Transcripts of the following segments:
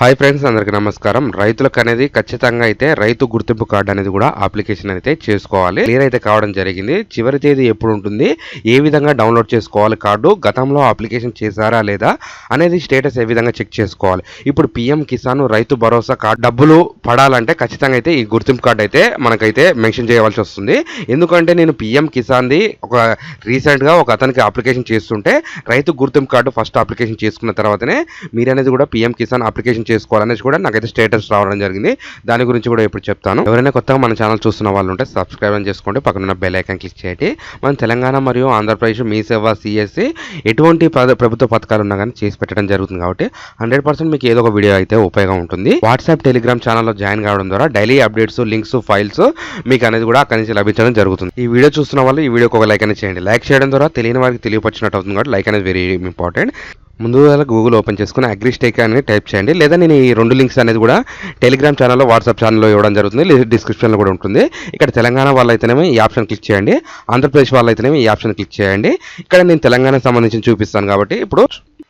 Hi friends, అందరికీ నమస్కారం. రైతులకు అనేది ఖచ్చితంగా అయితే రైతు గుర్తింపు కార్డు అనేది కూడా అప్లికేషన్ అయితే చేసుకోవాలి. క్లియర్ అయితే కావడం జరిగింది. చివరి తేదీ ఎప్పుడు ఉంటుంది, ఏ విధంగా డౌన్లోడ్ చేసుకోవాలి కార్డు, గతంలో అప్లికేషన్ చేశారా లేదా అనేది స్టేటస్ ఏ విధంగా చెక్ చేసుకోవాలి. ఇప్పుడు పిఎం కిసాన్ రైతు భరోసా కార్డు డబ్బులు పడాలంటే ఖచ్చితంగా అయితే ఈ గుర్తింపు కార్డు అయితే మనకైతే మెన్షన్ చేయవలసి వస్తుంది. ఎందుకంటే నేను పిఎం కిసాన్ది రీసెంట్గా ఒక అతనికి అప్లికేషన్ చేస్తుంటే రైతు గుర్తింపు కార్డు ఫస్ట్ అప్లికేషన్ చేసుకున్న తర్వాతనే మీరనేది కూడా పిఎం కిసాన్ అప్లికేషన్ చేసుకోవాలనేసి కూడా నాకైతే స్టేటస్ రావడం జరిగింది. దాని గురించి కూడా ఇప్పుడు చెప్తాను. ఎవరైనా కొత్తగా మన ఛానల్ చూస్తున్న వాళ్ళు ఉంటే సబ్స్క్రైబ్ చేసుకోండి, పక్కన బెల్ ఐకాన్ క్లిక్ చేయండి. మన తెలంగాణ మరియు ఆంధ్రప్రదేశ్ మీ సేవ సిఎస్సి ఎటువంటి ప్రభుత్వ పథకాలు ఉన్నా కానీ చేసి పెట్టడం జరుగుతుంది. కాబట్టి 100% మీకు ఏదో ఒక వీడియో అయితే ఉపయోగం ఉంటుంది. వాట్సాప్ టెలిగ్రామ్ ఛానల్లో జాయిన్ కావడం ద్వారా డైలీ అప్డేట్స్, లింక్స్, ఫైల్స్ మీకు అనేది కూడా అక్కడి నుంచి లభించడం జరుగుతుంది. ఈ వీడియో చూస్తున్న వాళ్ళు ఈ వీడియోకి ఒక లైక్ అనేది చేయండి. లైక్ చేయడం ద్వారా తెలియని వారికి తెలియపరిచినట్టు అవుతుంది. కాబట్టి లైక్ అనేది వెరీ ఇంపార్టెంట్. ముందుగా గూగుల్ ఓపెన్ చేసుకుని అగ్రిస్టేక్ అని టైప్ చేయండి, లేదా నేను ఈ రెండు లింక్స్ అనేది కూడా టెలిగ్రామ్ ఛానల్లో, వాట్సాప్ ఛానల్లో ఇవ్వడం జరుగుతుంది, లేదా డిస్క్రిప్షన్లో కూడా ఉంటుంది. ఇక్కడ తెలంగాణ వాళ్ళైతేనేమో ఈ ఆప్షన్ క్లిక్ చేయండి, ఆంధ్రప్రదేశ్ వాళ్ళైతేనేమో ఈ ఆప్షన్ క్లిక్ చేయండి. ఇక్కడ నేను తెలంగాణకు సంబంధించి చూపిస్తాను కాబట్టి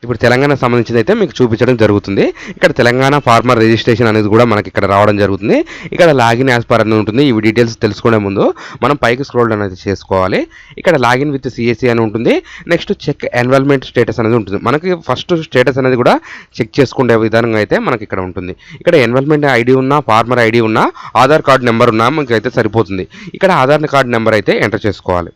ఇప్పుడు తెలంగాణకు సంబంధించింది అయితే మీకు చూపించడం జరుగుతుంది. ఇక్కడ తెలంగాణ ఫార్మర్ రిజిస్ట్రేషన్ అనేది కూడా మనకి ఇక్కడ రావడం జరుగుతుంది. ఇక్కడ లాగిన్ యాజ్ పర్ అని ఉంటుంది. ఇవి డీటెయిల్స్ తెలుసుకునే ముందు మనం పైకి స్క్రోల్ అనేది చేసుకోవాలి. ఇక్కడ లాగిన్ విత్ సిఎస్సి అని ఉంటుంది. నెక్స్ట్ చెక్ ఎన్రోల్మెంట్ స్టేటస్ అనేది ఉంటుంది. మనకి ఫస్ట్ స్టేటస్ అనేది కూడా చెక్ చేసుకునే విధానంగా అయితే మనకి ఇక్కడ ఉంటుంది. ఇక్కడ ఎన్రోల్మెంట్ ఐడి ఉన్నా, ఫార్మర్ ఐడి ఉన్నా, ఆధార్ కార్డు నెంబర్ ఉన్నా మనకి అయితే సరిపోతుంది. ఇక్కడ ఆధార్ కార్డు నెంబర్ అయితే ఎంటర్ చేసుకోవాలి.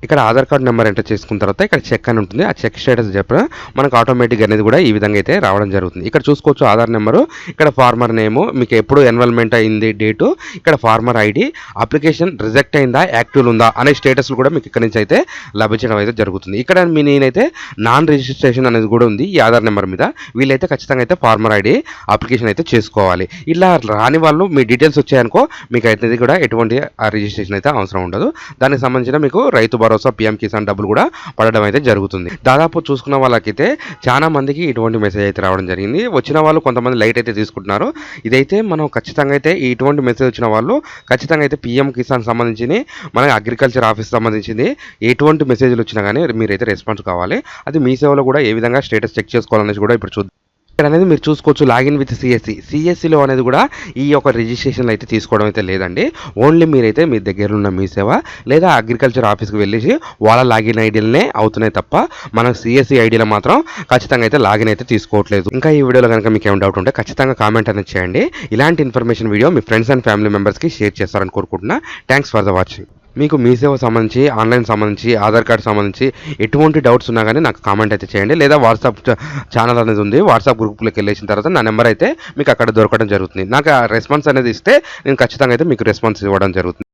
ఇక్కడ ఆధార్ కార్డు నెంబర్ ఎంటర్ చేసుకున్న తర్వాత ఇక్కడ చెక్ అని ఉంటుంది. ఆ చెక్ స్టేటస్ చెప్పిన మనకు ఆటోమేటిక్ అనేది కూడా ఈ విధంగా అయితే రావడం జరుగుతుంది. ఇక్కడ చూసుకోవచ్చు ఆధార్ నెంబరు, ఇక్కడ ఫార్మర్ నేము, మీకు ఎప్పుడు ఎన్రోల్మెంట్ అయింది డేటు, ఇక్కడ ఫార్మర్ ఐడి, అప్లికేషన్ రిజెక్ట్ అయిందా, యాక్టివ్ ఉందా అనే స్టేటస్లు కూడా మీకు ఇక్కడ నుంచి అయితే లభించడం అయితే జరుగుతుంది. ఇక్కడ నేనైతే నాన్ రిజిస్ట్రేషన్ అనేది కూడా ఉంది ఈ ఆధార్ నెంబర్ మీద. వీళ్ళైతే ఖచ్చితంగా అయితే ఫార్మర్ ఐడి అప్లికేషన్ అయితే చేసుకోవాలి. ఇలా రాని వాళ్ళు మీ డీటెయిల్స్ వచ్చాయనుకో మీకు అయితే కూడా ఎటువంటి రిజిస్ట్రేషన్ అయితే అవసరం ఉండదు. దానికి సంబంధించిన మీకు రైతు భరోసా, పిఎం కిసాన్ డబ్బులు కూడా పడడం అయితే జరుగుతుంది. దాదాపు చూసుకున్న వాళ్ళకైతే చాలా మందికి ఇటువంటి మెసేజ్ అయితే రావడం జరిగింది. వచ్చిన వాళ్ళు కొంతమంది లైట్ అయితే తీసుకుంటున్నారు. ఇదైతే మనం ఖచ్చితంగా అయితే ఇటువంటి మెసేజ్ వచ్చిన వాళ్ళు ఖచ్చితంగా అయితే పిఎం కిసాన్ సంబంధించి మన అగ్రికల్చర్ ఆఫీస్ సంబంధించింది ఎటువంటి మెసేజ్లు వచ్చినా కానీ మీరైతే రెస్పాన్స్ కావాలి. అది మీ సేవలో కూడా ఏ విధంగా స్టేటస్ చెక్ చేసుకోవాలనేది కూడా ఇప్పుడు చూద్దాం. ఇక్కడ అనేది మీరు చూసుకోవచ్చు లాగిన్ విత్ సిఎస్సిలో అనేది కూడా ఈ యొక్క రిజిస్ట్రేషన్లు అయితే తీసుకోవడం అయితే లేదండి. ఓన్లీ మీరైతే మీ దగ్గర ఉన్న మీ సేవ లేదా అగ్రికల్చర్ ఆఫీస్కి వెళ్ళేసి వాళ్ళ లాగిన్ ఐడీలనే అవుతున్నాయి తప్ప మన సిఎస్సి ఐడీలో మాత్రం ఖచ్చితంగా అయితే లాగిన్ అయితే తీసుకోవట్లేదు. ఇంకా ఈ వీడియోలో కనుక మీకు ఏమైనా డౌట్ ఉంటే ఖచ్చితంగా కామెంట్ అనేది చేయండి. ఇలాంటి information video me friends and family మెంబర్స్కి షేర్ చేస్తారని కోరుకుంటున్నా. Thanks for the watching. మీకు మీ సేవ సంబంధించి, ఆన్లైన్ సంబంధించి, ఆధార్ కార్డు సంబంధించి ఎటువంటి డౌట్స్ ఉన్నా కానీ నాకు కామెంట్ అయితే చేయండి. లేదా వాట్సాప్ ఛానల్ అనేది ఉంది, వాట్సాప్ గ్రూప్లోకి వెళ్ళేసిన తర్వాత నా నెంబర్ అయితే మీకు అక్కడ దొరకడం జరుగుతుంది. నాకు ఆ రెస్పాన్స్ అనేది ఇస్తే నేను ఖచ్చితంగా అయితే మీకు రెస్పాన్స్ ఇవ్వడం జరుగుతుంది.